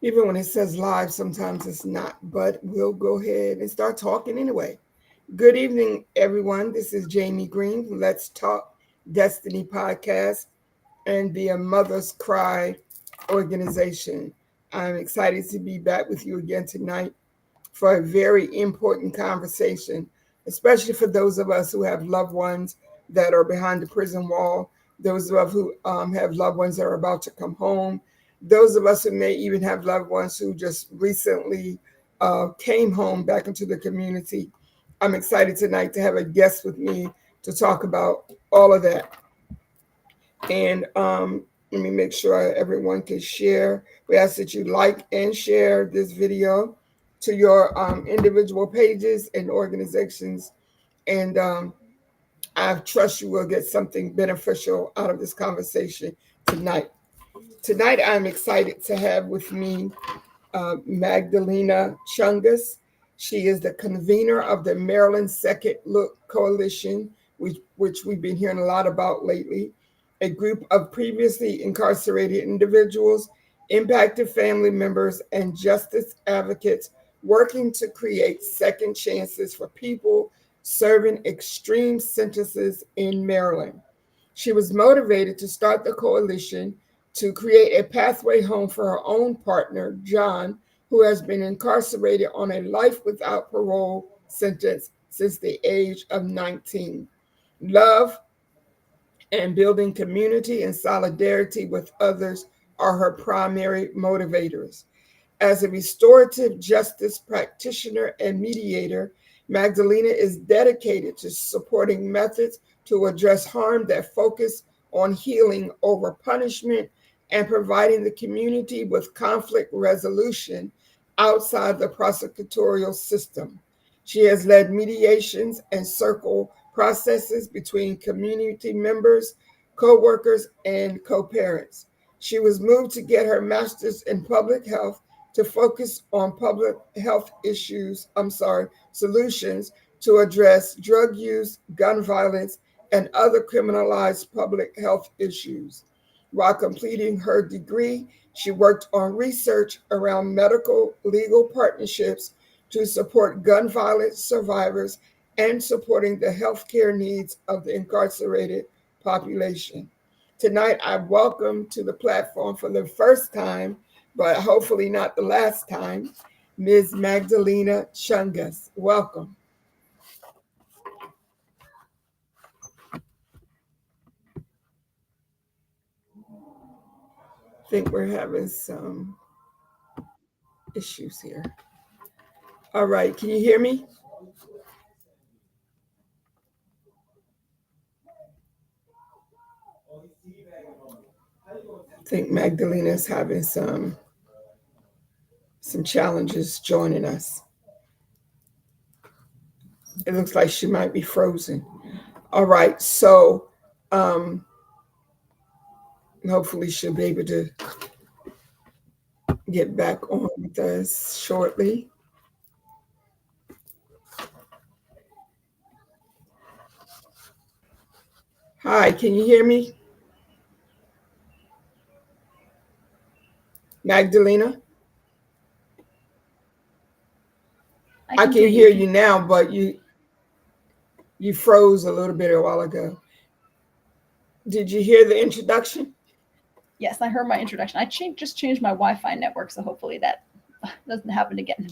Even when it says live, sometimes it's not, but we'll go ahead and start talking anyway. Good evening, everyone. This is Jamie Green from Let's Talk Destiny podcast and the Mother's Cry organization. I'm excited to be back with you again tonight for a very important conversation, especially for those of us who have loved ones that are behind the prison wall, those of us who have loved ones that are about to come home, those of us who may even have loved ones who just recently came home back into the community. I'm excited tonight to have a guest with me to talk about all of that. And let me make sure everyone can share. We ask that you like and share this video to your individual pages and organizations. And I trust you will get something beneficial out of this conversation tonight. Tonight, I'm excited to have with me Magdalena Chungus. She is the convener of the Maryland Second Look Coalition, which we've been hearing a lot about lately, a group of previously incarcerated individuals, impacted family members, and justice advocates working to create second chances for people serving extreme sentences in Maryland. She was motivated to start the coalition to create a pathway home for her own partner, John, who has been incarcerated on a life without parole sentence since the age of 19. Love and building community and solidarity with others are her primary motivators. As a restorative justice practitioner and mediator, Magdalena is dedicated to supporting methods to address harm that focus on healing over punishment and providing the community with conflict resolution outside the prosecutorial system. She has led mediations and circle processes between community members, co-workers, and co-parents. She was moved to get her master's in public health to focus on public health solutions to address drug use, gun violence, and other criminalized public health issues. While completing her degree, she worked on research around medical legal partnerships to support gun violence survivors and supporting the healthcare needs of the incarcerated population. Tonight, I welcome to the platform for the first time, but hopefully not the last time, Ms. Magdalena Chungus. Welcome. I think we're having some issues here. All right, can you hear me? I think Magdalena is having some challenges joining us. It looks like she might be frozen. All right, so um, hopefully she'll be able to get back on with us shortly. Hi, can you hear me? Magdalena? I can hear you now, but you froze a little bit a while ago. Did you hear the introduction? Yes, I heard my introduction. I just changed my Wi-Fi network, so hopefully that doesn't happen again.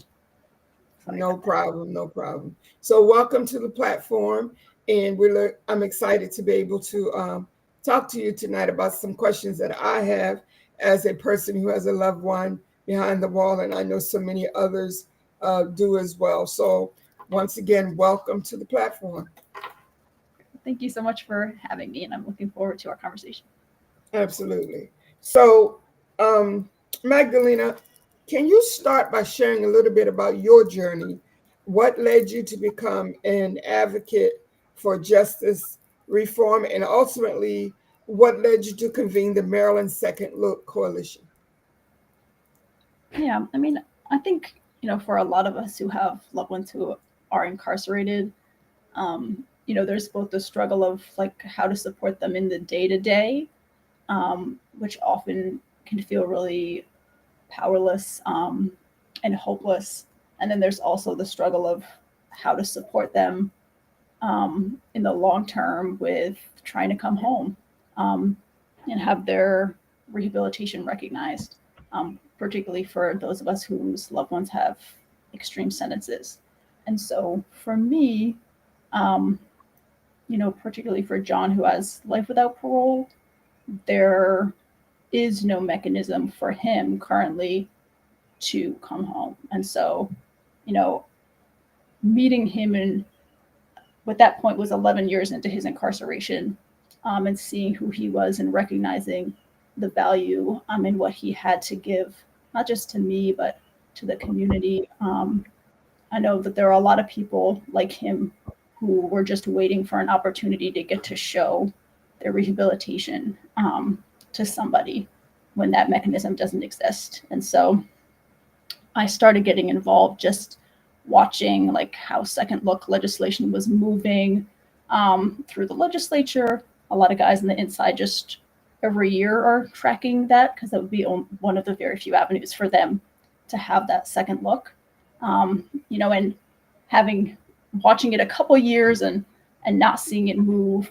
No problem, no problem. So welcome to the platform, and I'm excited to be able to talk to you tonight about some questions that I have as a person who has a loved one behind the wall, and I know so many others do as well. So once again, welcome to the platform. Thank you so much for having me, and I'm looking forward to our conversation. Absolutely. So, Magdalena, can you start by sharing a little bit about your journey? What led you to become an advocate for justice reform, and ultimately, what led you to convene the Maryland Second Look Coalition? Yeah, I mean, I think, for a lot of us who have loved ones who are incarcerated, there's both the struggle of like how to support them in the day to day, which often can feel really powerless and hopeless. And then there's also the struggle of how to support them in the long term with trying to come home and have their rehabilitation recognized, particularly for those of us whose loved ones have extreme sentences. And so for me, um, particularly for John, who has life without parole, there is no mechanism for him currently to come home. And so, you know, meeting him in what that point was 11 years into his incarceration, and seeing who he was and recognizing the value in what he had to give, not just to me, but to the community. I know that there are a lot of people like him who were just waiting for an opportunity to get to show their rehabilitation to somebody when that mechanism doesn't exist. And so I started getting involved just watching like how second look legislation was moving through the legislature. A lot of guys on the inside just every year are tracking that because that would be one of the very few avenues for them to have that second look. And watching it a couple years and not seeing it move.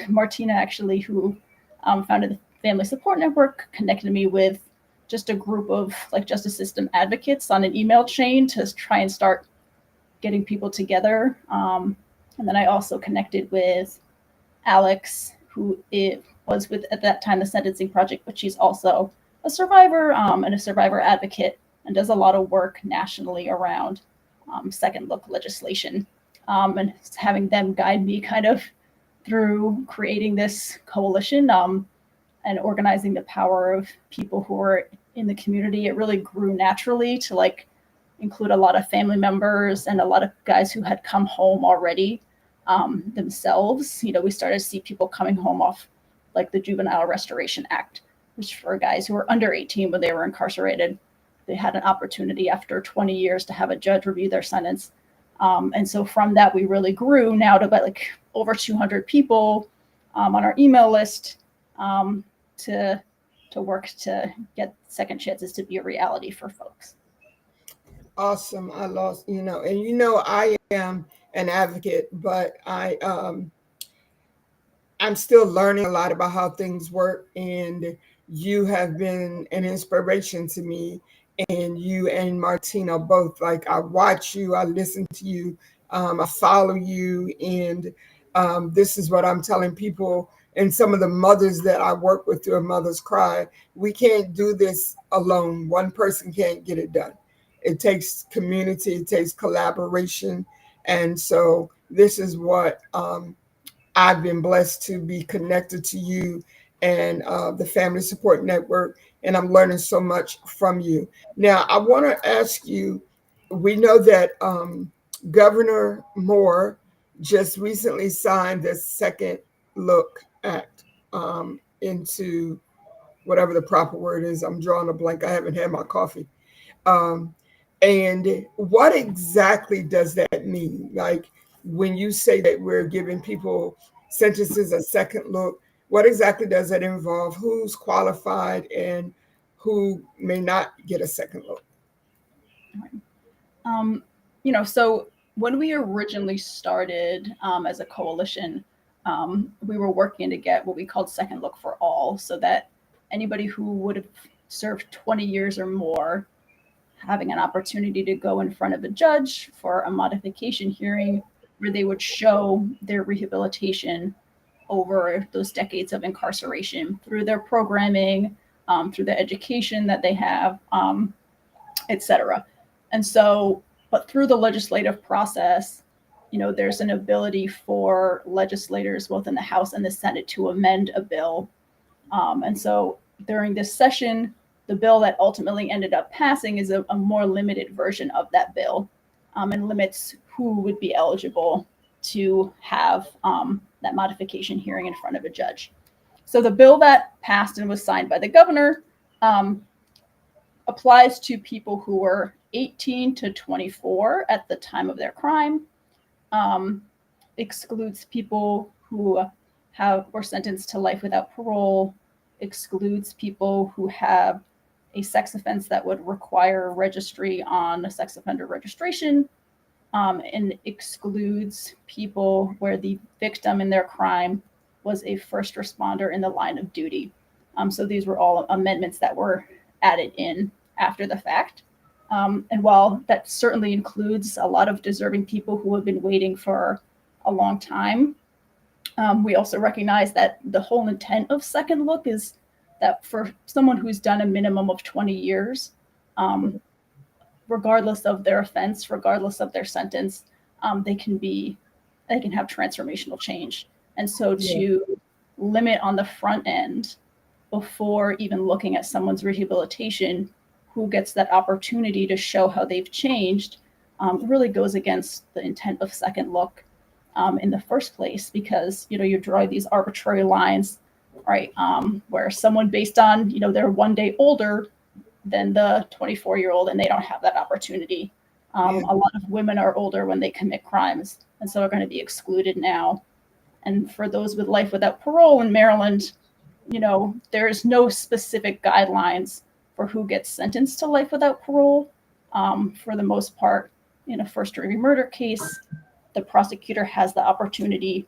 Martina actually, who founded the Family Support Network, connected me with just a group of like justice system advocates on an email chain to try and start getting people together. And then I also connected with Alex, who it was with at that time the Sentencing Project, but she's also a survivor and a survivor advocate and does a lot of work nationally around second look legislation, and having them guide me kind of through creating this coalition and organizing the power of people who are in the community. It really grew naturally to like include a lot of family members and a lot of guys who had come home already themselves. We started to see people coming home off like the Juvenile Restoration Act, which for guys who were under 18 when they were incarcerated, they had an opportunity after 20 years to have a judge review their sentence. And so from that, we really grew now to about like over 200 people on our email list to work to get second chances to be a reality for folks. Awesome. I lost, I am an advocate, but I'm still learning a lot about how things work, and you have been an inspiration to me. And you and Martina both, like, I watch you, I listen to you, I follow you, and this is what I'm telling people. And some of the mothers that I work with through A Mother's Cry, we can't do this alone. One person can't get it done. It takes community, it takes collaboration, and so this is what I've been blessed to be connected to you and the Family Support Network, and I'm learning so much from you. Now, I want to ask you, we know that Governor Moore just recently signed the Second Look Act into whatever the proper word is. I'm drawing a blank. I haven't had my coffee. Um, and what exactly does that mean? Like, when you say that we're giving people sentences a second look, what exactly does that involve? Who's qualified and who may not get a second look? So when we originally started as a coalition, we were working to get what we called Second Look for All, so that anybody who would have served 20 years or more having an opportunity to go in front of a judge for a modification hearing where they would show their rehabilitation over those decades of incarceration through their programming, through the education that they have, etc. And so, but through the legislative process, there's an ability for legislators, both in the House and the Senate, to amend a bill. And so during this session, the bill that ultimately ended up passing is a more limited version of that bill, and limits who would be eligible to have that modification hearing in front of a judge. So the bill that passed and was signed by the governor applies to people who were 18 to 24 at the time of their crime, excludes people who were sentenced to life without parole, excludes people who have a sex offense that would require registry on a sex offender registration, and excludes people where the victim in their crime was a first responder in the line of duty. So these were all amendments that were added in after the fact. And while that certainly includes a lot of deserving people who have been waiting for a long time, we also recognize that the whole intent of Second Look is that for someone who's done a minimum of 20 years, um, regardless of their offense, regardless of their sentence, they can have transformational change. And so Yeah. to limit on the front end before even looking at someone's rehabilitation, who gets that opportunity to show how they've changed, really goes against the intent of Second Look in the first place, because you draw these arbitrary lines, right? Where someone based on they're one day older than the 24-year-old, and they don't have that opportunity. Yeah. A lot of women are older when they commit crimes, and so are going to be excluded now. And for those with life without parole in Maryland, there's no specific guidelines for who gets sentenced to life without parole. For the most part, in a first-degree murder case, the prosecutor has the opportunity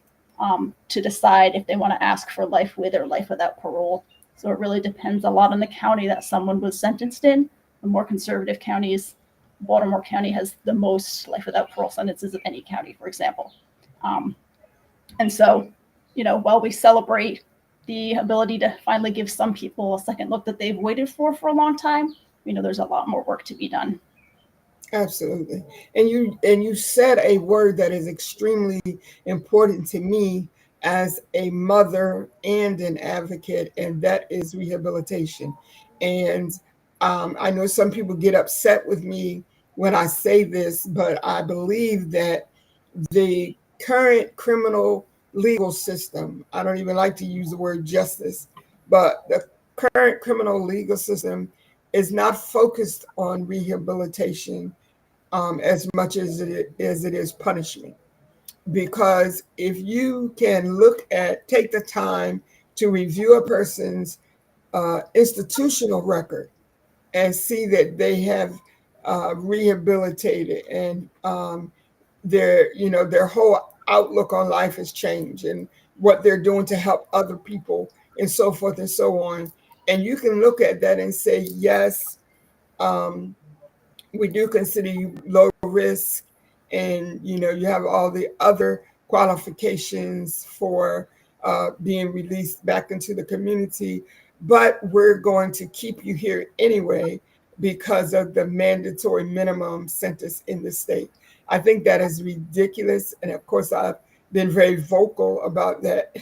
to decide if they want to ask for life with or life without parole. So it really depends a lot on the county that someone was sentenced in. The more conservative counties, Baltimore County has the most life without parole sentences of any county, for example. Um, and so, while we celebrate the ability to finally give some people a second look that they've waited for a long time, there's a lot more work to be done. Absolutely. And you said a word that is extremely important to me as a mother and an advocate, and that is rehabilitation. And I know some people get upset with me when I say this, but I believe that the current criminal legal system, I don't even like to use the word justice, but the current criminal legal system is not focused on rehabilitation as much as it is punishment. Because if you can take the time to review a person's institutional record and see that they have rehabilitated, and their whole outlook on life has changed, and what they're doing to help other people, and so forth and so on, and you can look at that and say, yes, um, we do consider you low risk, and you have all the other qualifications for being released back into the community, but we're going to keep you here anyway because of the mandatory minimum sentence in the state. I think that is ridiculous, and of course I've been very vocal about that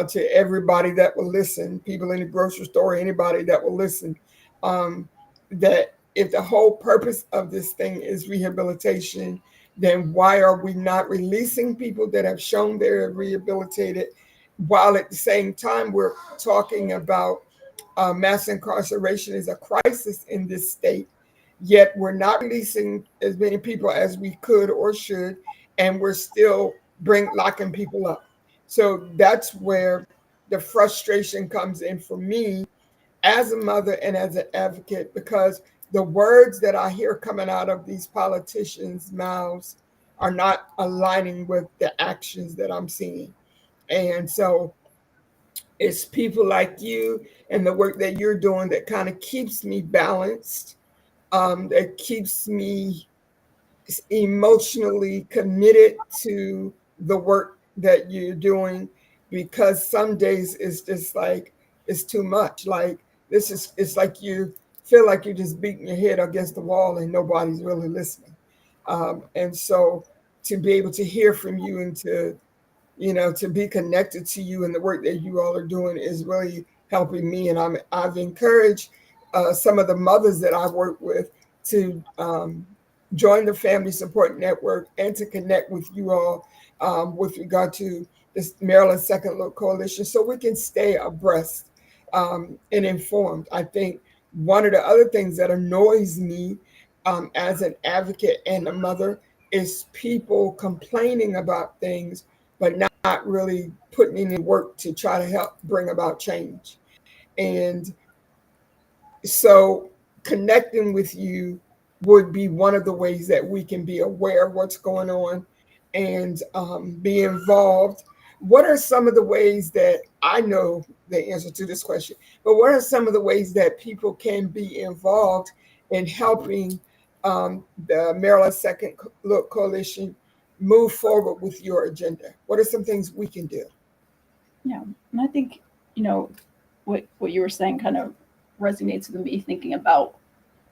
to everybody that will listen, people in the grocery store, anybody that will listen, um, that if the whole purpose of this thing is rehabilitation, then why are we not releasing people that have shown they're rehabilitated, while at the same time we're talking about mass incarceration is a crisis in this state, yet we're not releasing as many people as we could or should, and we're still locking people up. So that's where the frustration comes in for me as a mother and as an advocate, because the words that I hear coming out of these politicians' mouths are not aligning with the actions that I'm seeing. And so it's people like you and the work that you're doing that kind of keeps me balanced, that keeps me emotionally committed to the work that you're doing, because some days it's just like it's too much. Like it's like you feel like you're just beating your head against the wall and nobody's really listening. And so to be able to hear from you and to be connected to you and the work that you all are doing is really helping me. And I've encouraged some of the mothers that I work with to join the Family Support Network and to connect with you all with regard to this Maryland Second Look Coalition, so we can stay abreast and informed. I think one of the other things that annoys me as an advocate and a mother is people complaining about things but not really putting in the work to try to help bring about change. And So connecting with you would be one of the ways that we can be aware of what's going on and be involved. What are some of the ways that I know the answer to this question, but what are some of the ways that people can be involved in helping the Maryland Second Look Coalition move forward with your agenda? What are some things we can do? Yeah, and I think, you know, what you were saying kind of resonates with me, thinking about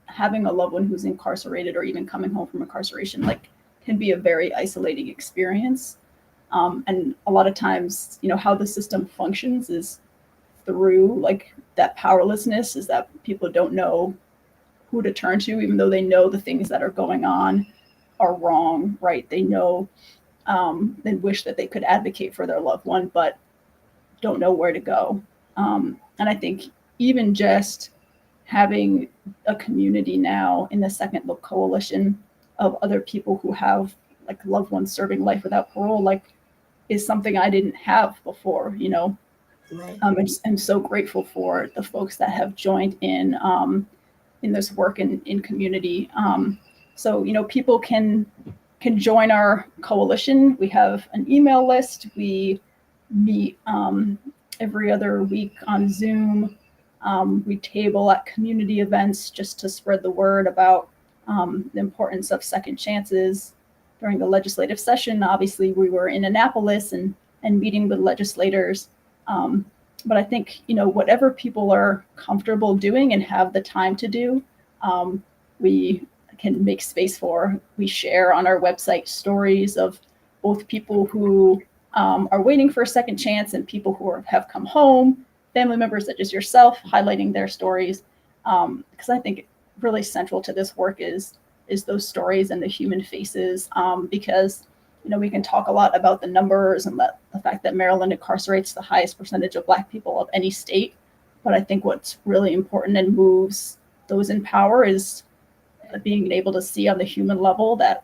having a loved one who's incarcerated or even coming home from incarceration, like, can be a very isolating experience. And a lot of times, how the system functions is through like that powerlessness, is that people don't know who to turn to, even though they know the things that are going on are wrong, right? They know, they wish that they could advocate for their loved one, but don't know where to go. And I think even just having a community now in the Second Look Coalition of other people who have like loved ones serving life without parole, like, is something I didn't have before. Right. I'm so grateful for the folks that have joined in this work in community. So people can join our coalition. We have an email list. We meet every other week on Zoom. We table at community events just to spread the word about the importance of second chances. During the legislative session, obviously, we were in Annapolis and meeting with legislators. But I think, whatever people are comfortable doing and have the time to do, we can make space for. We share on our website stories of both people who are waiting for a second chance and people who have come home, family members such as yourself, highlighting their stories. Because I think really central to this work is those stories and the human faces. Because we can talk a lot about the numbers and the fact that Maryland incarcerates the highest percentage of Black people of any state. But I think what's really important and moves those in power is being able to see on the human level that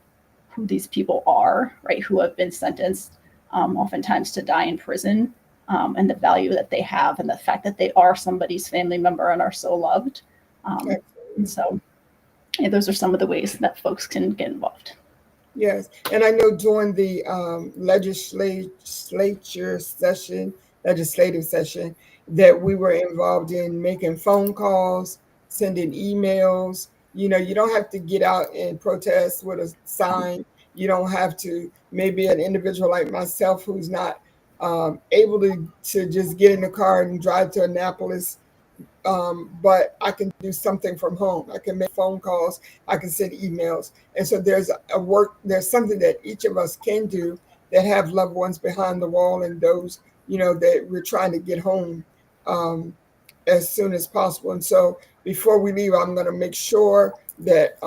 who these people are, right, who have been sentenced oftentimes to die in prison, and the value that they have and the fact that they are somebody's family member and are so loved. And so those are some of the ways that folks can get involved. Yes, and I know during the legislative session, that we were involved in making phone calls, sending emails. You don't have to get out and protest with a sign. You don't have to. Maybe an individual like myself who's not able to just get in the car and drive to Annapolis, but I can do something from home. I can make phone calls. I can send emails. And so there's something that each of us can do that have loved ones behind the wall and those, that we're trying to get home as soon as possible. And so before we leave, I'm going to make sure that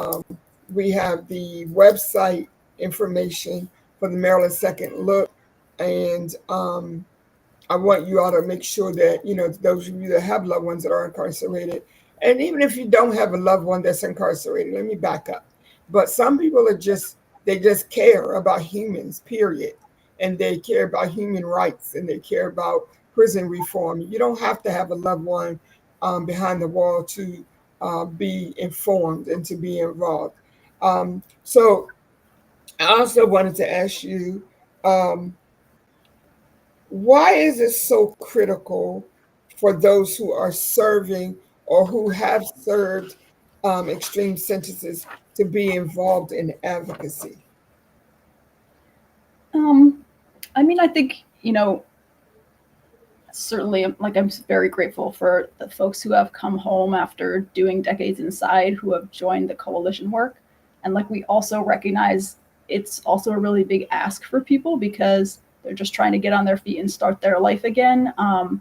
we have the website information for the Maryland Second Look. And I want you all to make sure that, those of you that have loved ones that are incarcerated, and even if you don't have a loved one that's incarcerated, let me back up. But some people they just care about humans, period. And they care about human rights and they care about prison reform. You don't have to have a loved one behind the wall to be informed and to be involved. So I also wanted to ask you, um, why is it so critical for those who are serving or who have served extreme sentences to be involved in advocacy? Um, I mean, I think, certainly, like, I'm very grateful for the folks who have come home after doing decades inside, who have joined the coalition work. And like, we also recognize it's also a really big ask for people because they're just trying to get on their feet and start their life again. And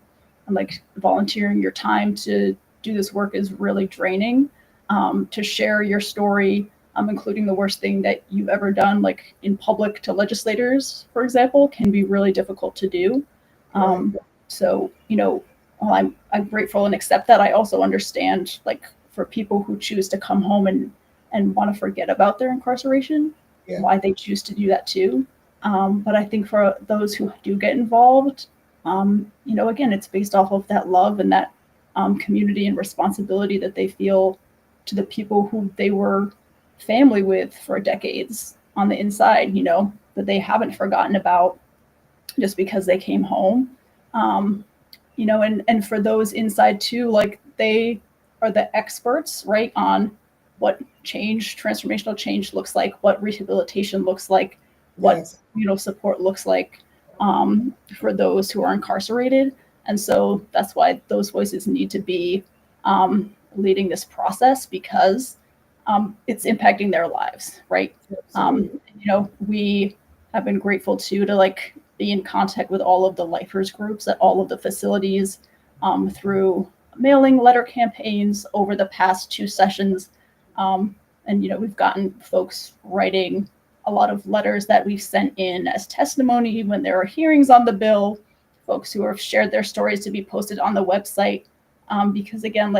like, volunteering your time to do this work is really draining. To share your story, including the worst thing that you've ever done, like in public to legislators, for example, can be really difficult to do. Right. So, while I'm grateful and accept that, I also understand, like, for people who choose to come home and want to forget about their incarceration, Yeah. why they choose to do that too. But I think for those who do get involved, again, it's based off of that love and that community and responsibility that they feel to the people who they were family with for decades on the inside, that they haven't forgotten about just because they came home. And for those inside too, like they are the experts, right, on what transformational change looks like, what rehabilitation looks like, what Yes. support looks like for those who are incarcerated. And so that's why those voices need to be leading this process, because it's impacting their lives, right? We have been grateful too to be in contact with all of the lifers groups at all of the facilities through mailing letter campaigns over the past 2 sessions. And we've gotten folks writing a lot of letters that we've sent in as testimony when there are hearings on the bill, folks who have shared their stories to be posted on the website. Because again,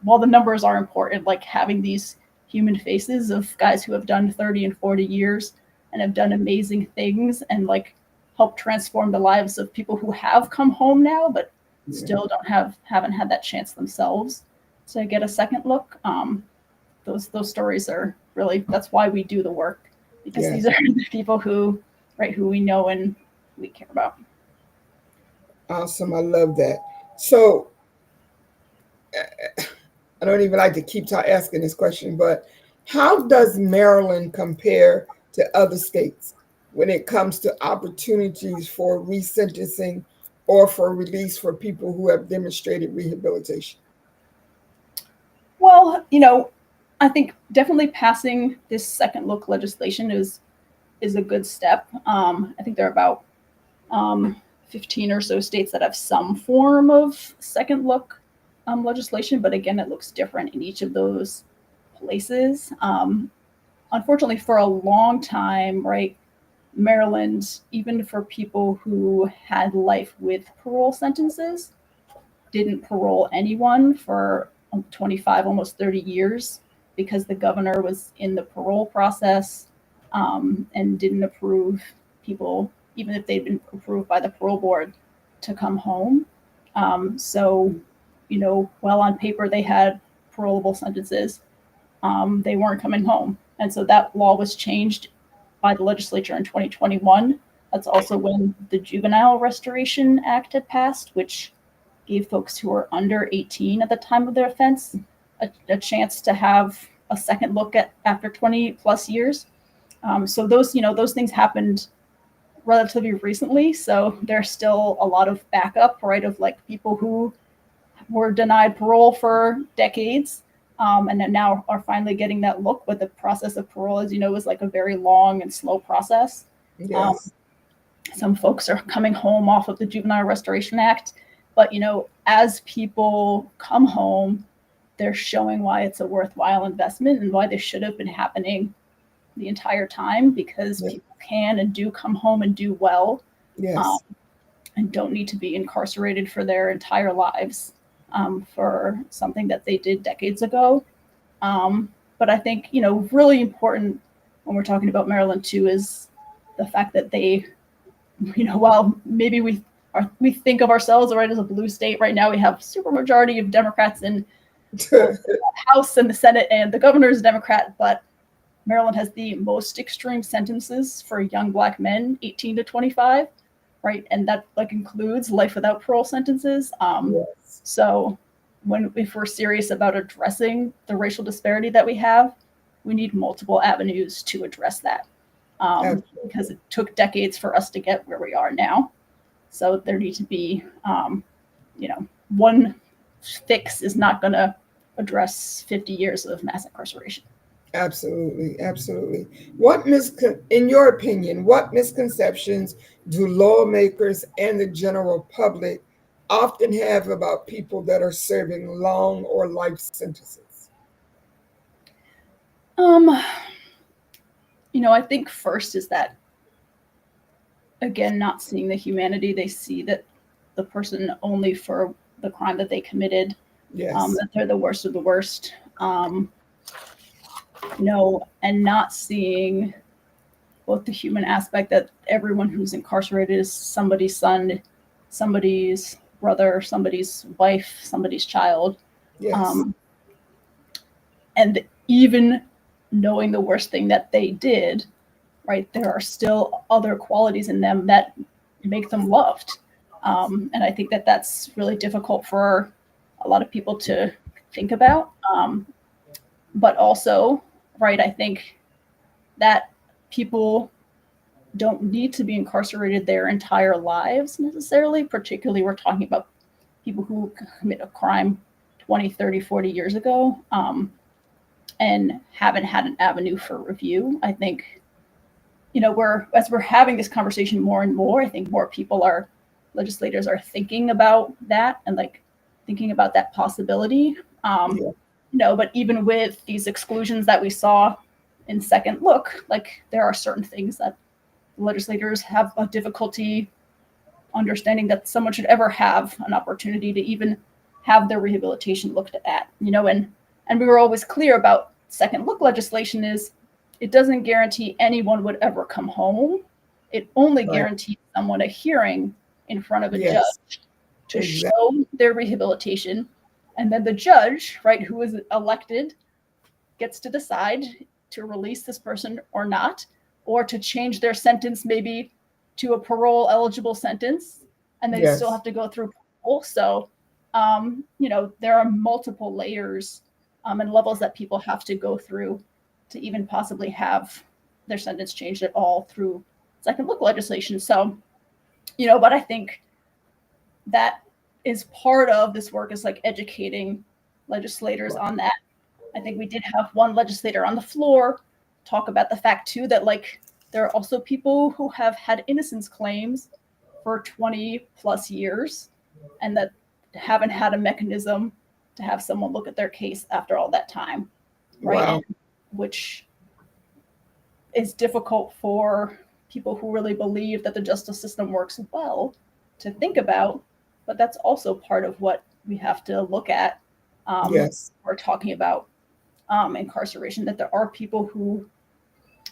while the numbers are important, having these human faces of guys who have done 30 and 40 years and have done amazing things and help transform the lives of people who have come home now, but still haven't had that chance themselves to get a second look. Those stories are really, that's why we do the work, because these are the people who we know and we care about. Awesome. I love that. So I don't even like to keep asking this question, but how does Maryland compare to other states when it comes to opportunities for resentencing or for release for people who have demonstrated rehabilitation? Well, I think definitely passing this second look legislation is a good step. I think there are about 15 or so states that have some form of second look legislation, but again, it looks different in each of those places. Unfortunately, for a long time, right, Maryland, even for people who had life with parole sentences, didn't parole anyone for 25, almost 30 years, because the governor was in the parole process and didn't approve people, even if they'd been approved by the parole board, to come home. So, while on paper they had parolable sentences, they weren't coming home. And so that law was changed by the legislature in 2021. That's also when the Juvenile Restoration Act had passed, which gave folks who were under 18 at the time of their offense a chance to have a second look at after 20 plus years. So those things happened relatively recently. So there's still a lot of backup, right, of people who were denied parole for decades and then now are finally getting that look. But the process of parole, as you know, is a very long and slow process. Yes. Some folks are coming home off of the Juvenile Restoration Act, but as people come home, they're showing why it's a worthwhile investment and why this should have been happening the entire time, because people can and do come home and do well. Yes. And don't need to be incarcerated for their entire lives for something that they did decades ago. But I think, really important when we're talking about Maryland too is the fact that they, while maybe we think of ourselves, right, as a blue state right now, we have super majority of Democrats in the House and the Senate, and the governor is a Democrat, but Maryland has the most extreme sentences for young Black men, 18 to 25, right? And that includes life without parole sentences. So if we're serious about addressing the racial disparity that we have, we need multiple avenues to address that. Because it took decades for us to get where we are now. So there needs to be, one fix is not going to address 50 years of mass incarceration. Absolutely, absolutely. In your opinion, what misconceptions do lawmakers and the general public often have about people that are serving long or life sentences? I think first is that, again, not seeing the humanity. They see that the person only for the crime that they committed, that they're the worst of the worst. And not seeing both the human aspect that everyone who's incarcerated is somebody's son, somebody's brother, somebody's wife, somebody's child. Yes. Um, and even knowing the worst thing that they did, right, there are still other qualities in them that make them loved. And I think that that's really difficult for a lot of people to think about. But also, right, I think that people don't need to be incarcerated their entire lives necessarily. Particularly, we're talking about people who commit a crime 20, 30, 40 years ago, and haven't had an avenue for review. I think, as we're having this conversation more and more, I think more people are, legislators are thinking about that and like thinking about that possibility. Yeah. But even with these exclusions that we saw in second look, like there are certain things that legislators have a difficulty understanding that someone should ever have an opportunity to even have their rehabilitation looked at, and we were always clear about second look legislation is it doesn't guarantee anyone would ever come home. It only Right. guarantees someone a hearing in front of a Yes. judge to Exactly. show their rehabilitation. And then the judge, right, who is elected, gets to decide to release this person or not, or to change their sentence maybe to a parole eligible sentence, and they still Yes. have to go through parole. So, there are multiple layers and levels that people have to go through to even possibly have their sentence changed at all through second look legislation. So, but I think that is part of this work is like educating legislators on that. I think we did have one legislator on the floor talk about the fact too that like there are also people who have had innocence claims for 20 plus years and that haven't had a mechanism to have someone look at their case after all that time, right? Wow. And which is difficult for people who really believe that the justice system works well to think about, but that's also part of what we have to look at. Yes. We're talking about incarceration, that there are people who,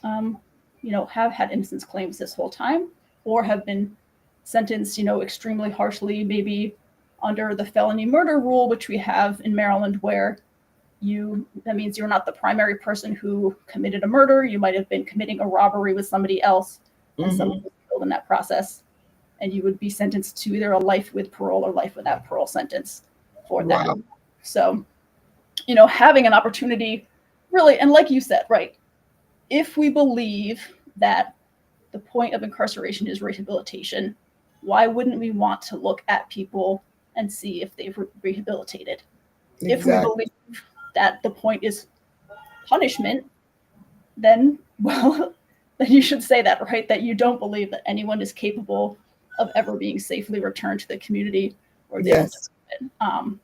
have had innocence claims this whole time or have been sentenced, extremely harshly, maybe under the felony murder rule, which we have in Maryland, where that means you're not the primary person who committed a murder. You might have been committing a robbery with somebody else and someone was killed in that process. And you would be sentenced to either a life with parole or life without parole sentence for that. Wow. So, having an opportunity really, and like you said, right, if we believe that the point of incarceration is rehabilitation, why wouldn't we want to look at people and see if they've rehabilitated? If we Exactly. believe that the point is punishment, then, well, then you should say that, right? That you don't believe that anyone is capable of ever being safely returned to the community or they don't Yes. deserve it.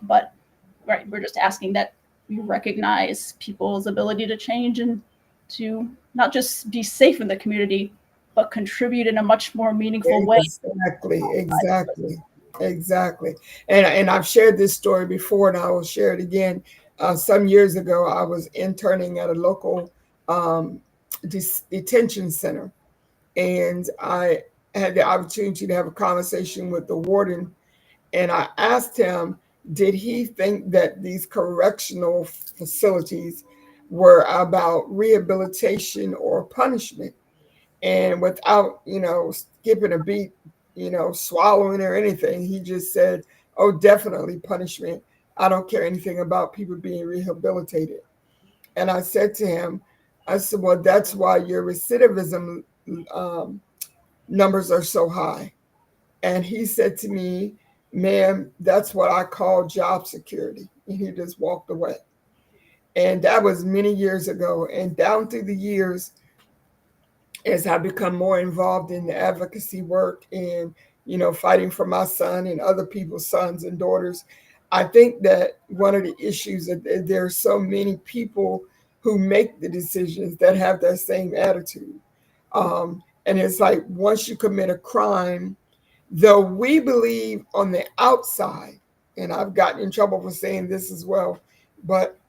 But, right, we're just asking that we recognize people's ability to change and to not just be safe in the community, but contribute in a much more meaningful way. Exactly. Exactly. Exactly. And I've shared this story before, and I will share it again. Some years ago, I was interning at a local um, detention center, and I had the opportunity to have a conversation with the warden. And I asked him, did he think that these correctional facilities were about rehabilitation or punishment? And without, skipping a beat, swallowing or anything, he just said, oh, definitely punishment. I don't care anything about people being rehabilitated. And I said to him, I said, well, that's why your recidivism um, numbers are so high. And he said to me, ma'am, that's what I call job security. And he just walked away. And that was many years ago. And down through the years, as I become more involved in the advocacy work and, fighting for my son and other people's sons and daughters, I think that one of the issues is that there are so many people who make the decisions that have that same attitude. And it's like once you commit a crime, though we believe on the outside, and I've gotten in trouble for saying this as well, but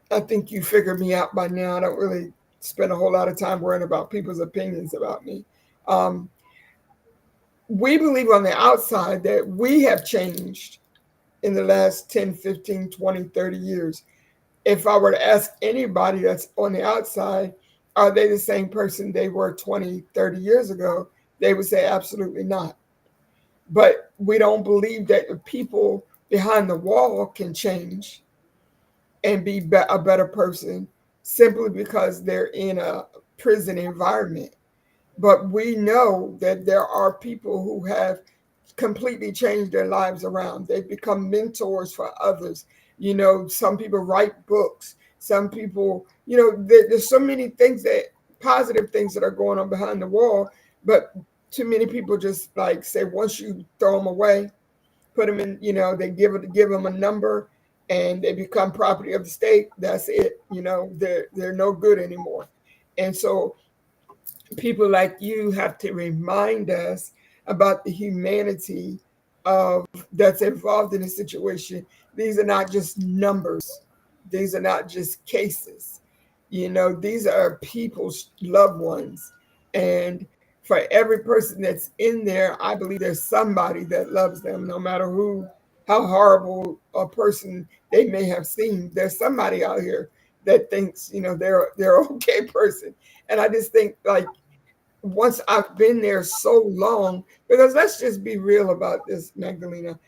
I think you figured me out by now. I don't really spend a whole lot of time worrying about people's opinions about me. Um, we believe on the outside that we have changed in the last 10, 15, 20, 30 years. If I were to ask anybody that's on the outside, are they the same person they were 20, 30 years ago? They would say absolutely not. But we don't believe that the people behind the wall can change and be a better person simply because they're in a prison environment. But we know that there are people who have completely changed their lives around. They've become mentors for others. You know, some people write books. Some people, you know, there's so many things that positive things that are going on behind the wall. But too many people just like say once you throw them away, put them in, you know, they give them a number and they become property of the state. That's it. You know, they're no good anymore. And so people like you have to remind us about the humanity of that's involved in a situation. These are not just numbers. These are not just cases. You know, these are people's loved ones. And for every person that's in there, I believe there's somebody that loves them, no matter who, how horrible a person they may have seemed. There's somebody out here that thinks, you know, they're okay person. And I just think like once I've been there so long, because let's just be real about this, Magdalena.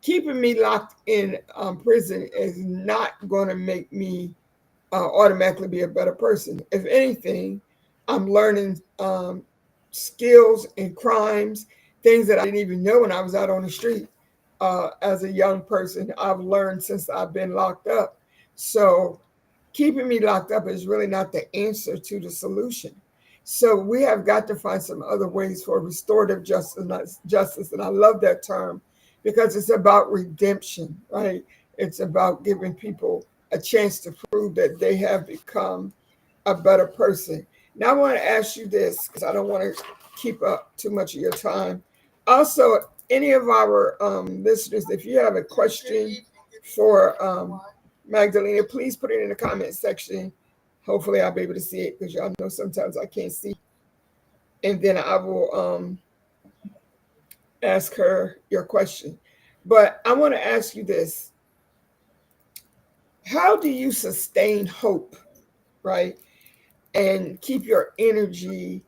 Keeping me locked in prison is not going to make me automatically be a better person. If anything, I'm learning skills and crimes, things that I didn't even know when I was out on the street as a young person. I've learned since I've been locked up. So keeping me locked up is really not the answer to the solution. So we have got to find some other ways for restorative justice, and I love that term because it's about redemption, right? It's about giving people a chance to prove that they have become a better person. Now I want to ask you this because I don't want to keep up too much of your time. Also, any of our listeners, if you have a question for Magdalena, please put it in the comment section. Hopefully, I'll be able to see it because y'all know sometimes I can't see. And then I will ask her your question. But I want to ask you this: how do you sustain hope, right, and keep your energy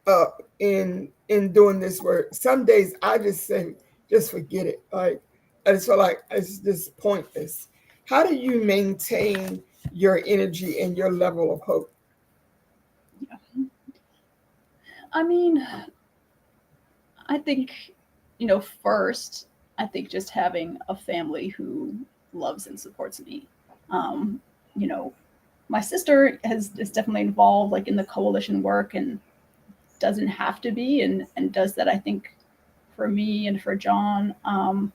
up in doing this work? Some days I just say, just forget it. Like I just feel like it's just pointless. How do you maintain your energy and your level of hope? Yeah. I mean, I think, first, I think just having a family who loves and supports me. Um, you know, my sister is definitely involved like in the coalition work and doesn't have to be and does that, I think, for me and for John. And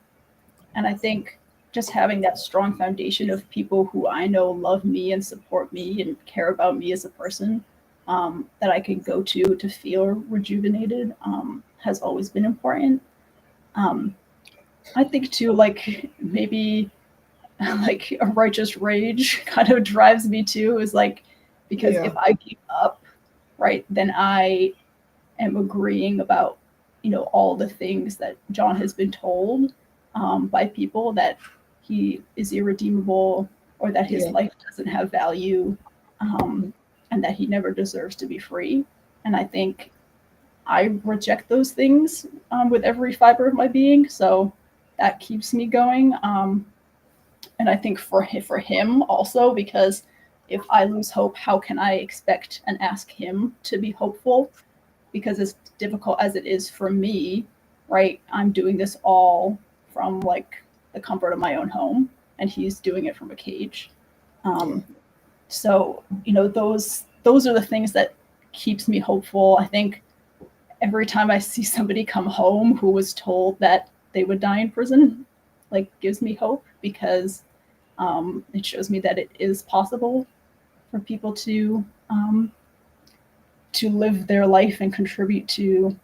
I think just having that strong foundation of people who I know love me and support me and care about me as a person, that I can go to feel rejuvenated, has always been important. Um, I think too, like maybe like a righteous rage kind of drives me too, is like because Yeah, if I give up, right, then I am agreeing about all the things that John has been told, by people, that he is irredeemable or that his yeah, life doesn't have value, um, and that he never deserves to be free. And I think I reject those things, with every fiber of my being. So that keeps me going. And I think for him also, because if I lose hope, how can I expect and ask him to be hopeful? Because as difficult as it is for me, right, I'm doing this all from like the comfort of my own home, and he's doing it from a cage. yeah, Um, so those are the things that keeps me hopeful. I think every time I see somebody come home who was told that they would die in prison, like gives me hope, because it shows me that it is possible for people to live their life and contribute to,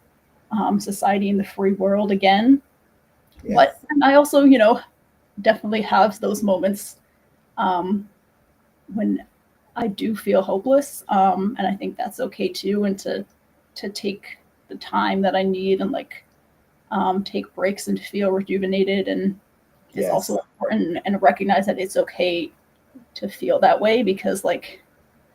society in the free world again. But yes, I also, definitely have those moments, um, when I do feel hopeless, and I think that's okay too, and to take the time that I need and like take breaks and feel rejuvenated. And it's also Yes. important and recognize that it's okay to feel that way, because like,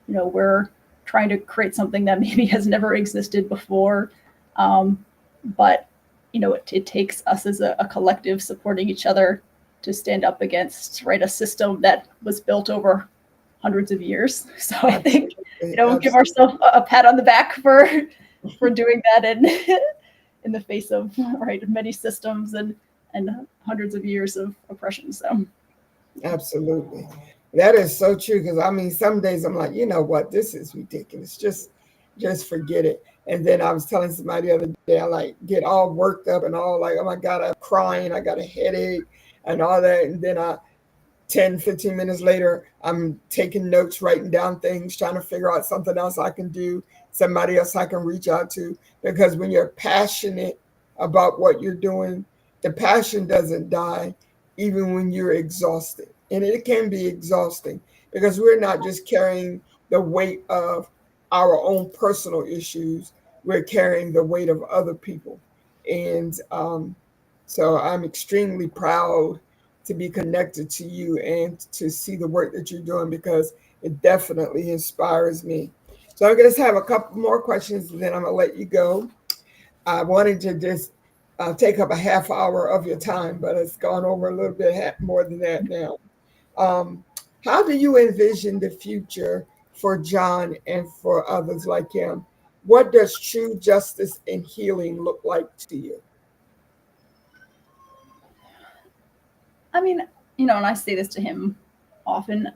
we're trying to create something that maybe has never existed before. But it takes us as a collective supporting each other to stand up against, right, a system that was built over hundreds of years. So I think, Absolutely. give Absolutely. ourselves a pat on the back for doing that, and in the face of, right, many systems and hundreds of years of oppression. So Absolutely. That is so true. Because I mean, some days I'm like, you know what, this is ridiculous. Just forget it. And then I was telling somebody the other day, I like get all worked up and all like, oh my God, I'm crying, I got a headache and all that. And then 10, 15 minutes later, I'm taking notes, writing down things, trying to figure out something else I can do, somebody else I can reach out to. Because when you're passionate about what you're doing, the passion doesn't die, even when you're exhausted. And it can be exhausting because we're not just carrying the weight of our own personal issues, we're carrying the weight of other people. And so I'm extremely proud to be connected to you and to see the work that you're doing because it definitely inspires me. So I'm going to have a couple more questions and then I'm going to let you go. I wanted to just take up a half hour of your time, but it's gone over a little bit more than that now. Um, how do you envision the future for John and for others like him? What does true justice and healing look like to you? I mean, and I say this to him often,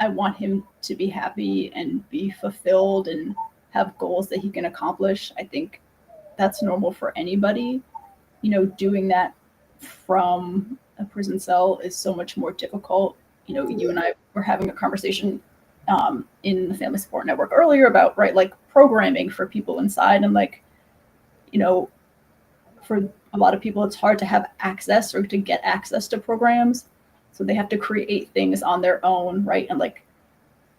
I want him to be happy and be fulfilled and have goals that he can accomplish. I think that's normal for anybody. Doing that from a prison cell is so much more difficult. You and I were having a conversation in the Family Support Network earlier about, right, like programming for people inside. And like, for a lot of people, it's hard to have access or to get access to programs. So they have to create things on their own, right? And like,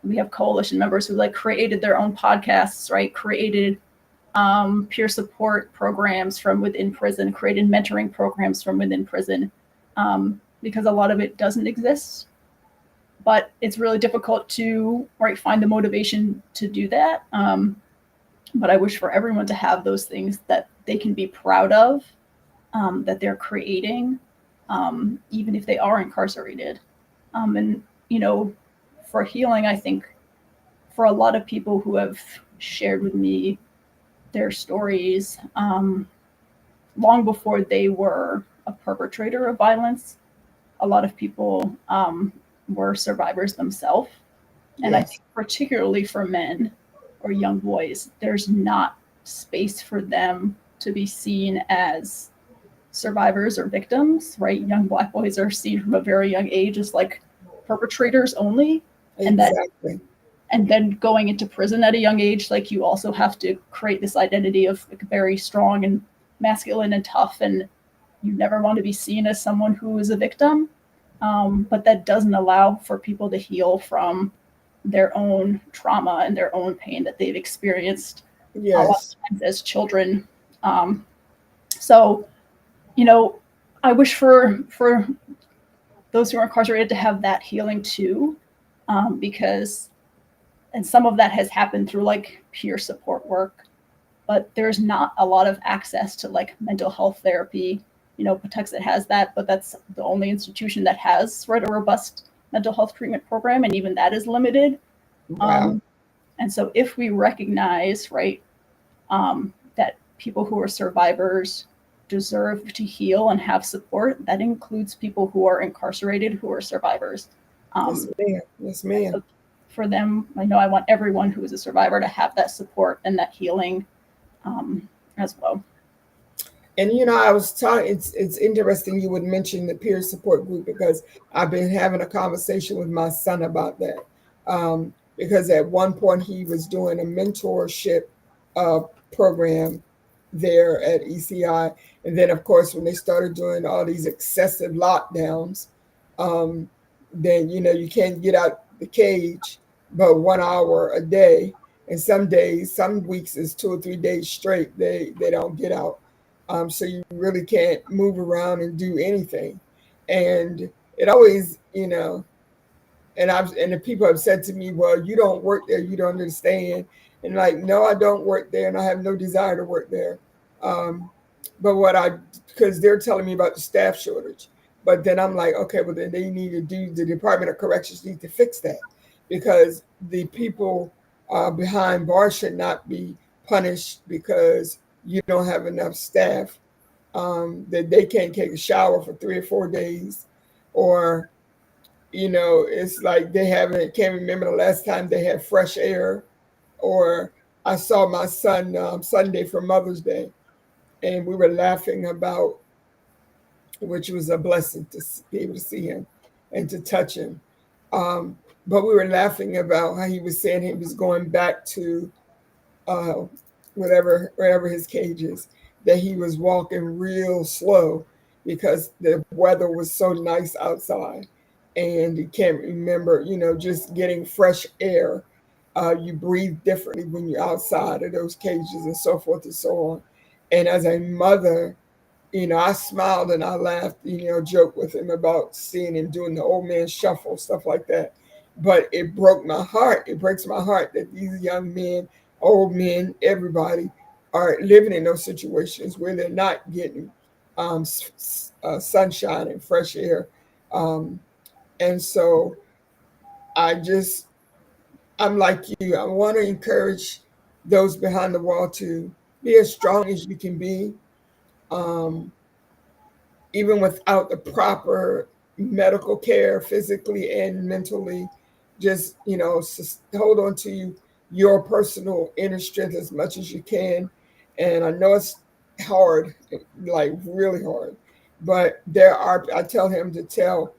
we have coalition members who like created their own podcasts, right? Created peer support programs from within prison, created mentoring programs from within prison, because a lot of it doesn't exist. But it's really difficult to, right, find the motivation to do that. But I wish for everyone to have those things that they can be proud of, that they're creating, even if they are incarcerated. And, for healing, I think for a lot of people who have shared with me their stories, long before they were a perpetrator of violence, a lot of people were survivors themselves. And I Yes. think particularly for men or young boys, there's not space for them to be seen as survivors or victims, right? Young Black boys are seen from a very young age as like perpetrators only. And that, Exactly. and then going into prison at a young age, like you also have to create this identity of like very strong and masculine and tough, and you never want to be seen as someone who is a victim. But that doesn't allow for people to heal from their own trauma and their own pain that they've experienced a lot Yes. of times as children. So, you know, I wish for those who are incarcerated to have that healing too, because, and some of that has happened through like peer support work, but there's not a lot of access to like mental health therapy. Patuxent has that, but that's the only institution that has, right, a robust mental health treatment program, and even that is limited. Wow. Um, and so if we recognize, right, that people who are survivors deserve to heal and have support, that includes people who are incarcerated who are survivors. Yes, Um, ma'am. Yes, and ma'am. so for them, I know I want everyone who is a survivor to have that support and that healing, as well. And I was talking. It's interesting you would mention the peer support group because I've been having a conversation with my son about that. Because at one point he was doing a mentorship uh, program there at ECI, and then of course when they started doing all these excessive lockdowns, then you can't get out the cage but 1 hour a day, And some days, some weeks is 2 or 3 days straight. They don't get out. So you really can't move around and do anything. And it always, and the people have said to me, "Well, you don't work there, you don't understand." And like, no, I don't work there, and I have no desire to work there. Um, but what I because they're telling me about the staff shortage, but then I'm like, okay, well then they need to do the Department of Corrections need to fix that because the people behind bars should not be punished because you don't have enough staff that they can't take a shower for 3 or 4 days, or it's like they haven't can't remember the last time they had fresh air. Or I saw my son Sunday for Mother's Day, and we were laughing about, which was a blessing to be able to see him and to touch him. Um, but we were laughing about how he was saying he was going back to uh, wherever his cage is, that he was walking real slow because the weather was so nice outside, and he can't remember, just getting fresh air. You breathe differently when you're outside of those cages and so forth and so on. And as a mother, I smiled and I laughed, joked with him about seeing him doing the old man shuffle, stuff like that. But it broke my heart. It breaks my heart that these young men, old men, everybody are living in those situations where they're not getting sunshine and fresh air. Um, and so I just, I'm like you. I want to encourage those behind the wall to be as strong as you can be. Um, Even without the proper medical care, physically and mentally, just hold on to your personal inner strength as much as you can. And I know it's hard, like really hard, but I tell him to tell,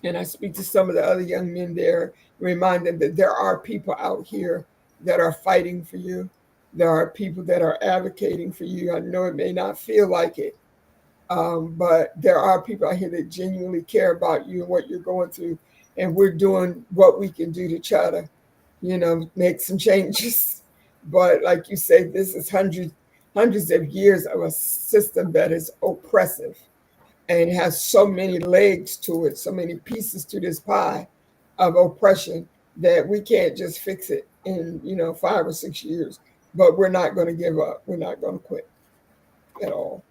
and I speak to some of the other young men there, remind them that there are people out here that are fighting for you. There are people that are advocating for you. I know it may not feel like it, but there are people out here that genuinely care about you and what you're going through. And we're doing what we can do to try to, make some changes. But like you say, this is hundreds of years of a system that is oppressive and has so many legs to it, so many pieces to this pie of oppression that we can't just fix it in, 5 or 6 years. But we're not going to give up. We're not going to quit at all.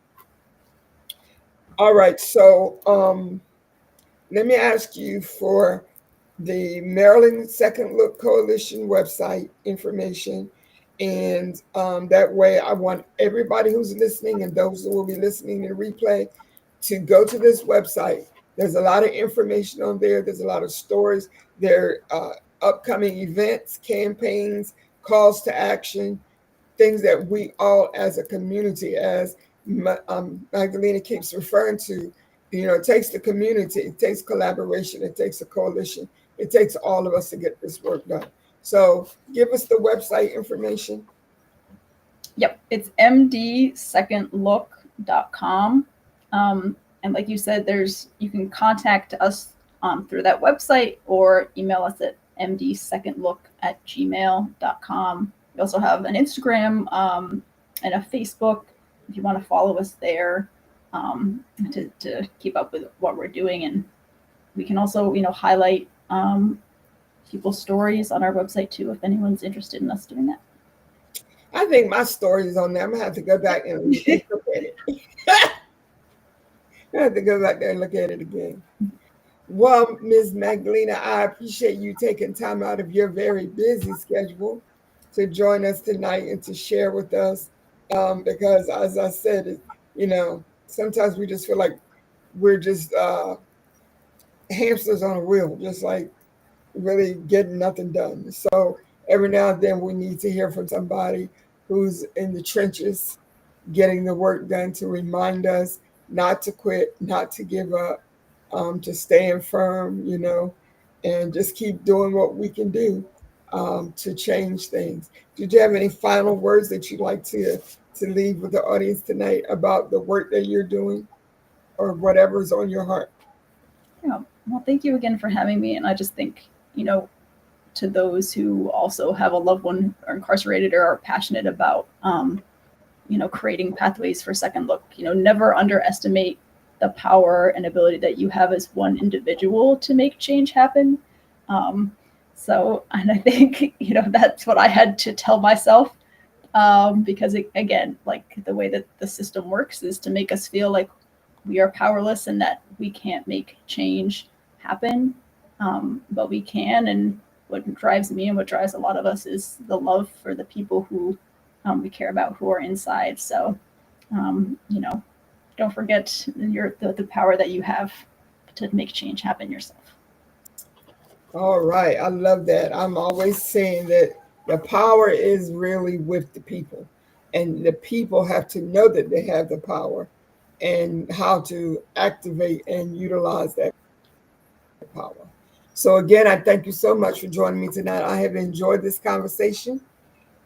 All right, so let me ask you for the Maryland Second Look Coalition website information. And that way, I want everybody who's listening and those who will be listening in replay to go to this website. There's a lot of information on there. There's a lot of stories. There are upcoming events, campaigns, calls to action, things that we all as a community, as Magdalena keeps referring to, it takes the community, it takes collaboration, it takes a coalition, it takes all of us to get this work done. So give us the website information. Yep, it's mdsecondlook.com. And like you said, you can contact us through that website or email us at mdsecondlook@gmail.com. We also have an Instagram and a Facebook if you want to follow us there to keep up with what we're doing. And we can also, highlight people's stories on our website too, if anyone's interested in us doing that. I think my story is on there. I'm going to have to go back and look at it. I have to go back there and look at it again. Well, Ms. Magdalena, I appreciate you taking time out of your very busy schedule to join us tonight and to share with us. Because as I said, sometimes we just feel like we're just hamsters on a wheel, just like really getting nothing done. So every now and then we need to hear from somebody who's in the trenches, getting the work done, to remind us not to quit, not to give up, to stand firm, and just keep doing what we can do to change things. Did you have any final words that you'd like to leave with the audience tonight about the work that you're doing or whatever's on your heart? Yeah. Well, thank you again for having me. And I just think, to those who also have a loved one or incarcerated or are passionate about, creating pathways for second look. Never underestimate the power and ability that you have as one individual to make change happen. And I think, that's what I had to tell myself, because again, like the way that the system works is to make us feel like we are powerless and that we can't make change happen. But we can. And what drives me and what drives a lot of us is the love for the people who we care about, who are inside. So, don't forget the power that you have to make change happen yourself. All right. I love that. I'm always saying that the power is really with the people, and the people have to know that they have the power and how to activate and utilize that power. So, again, I thank you so much for joining me tonight. I have enjoyed this conversation,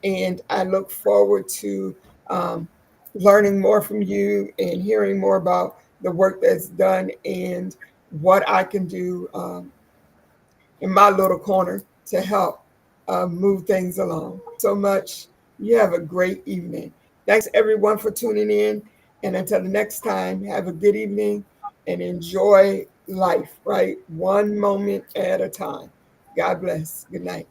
and I look forward to um, learning more from you and hearing more about the work that's done and what I can do in my little corner to help move things along. So much. You have a great evening. Thanks everyone for tuning in. And until the next time, have a good evening and enjoy life, right? One moment at a time. God bless. Good night.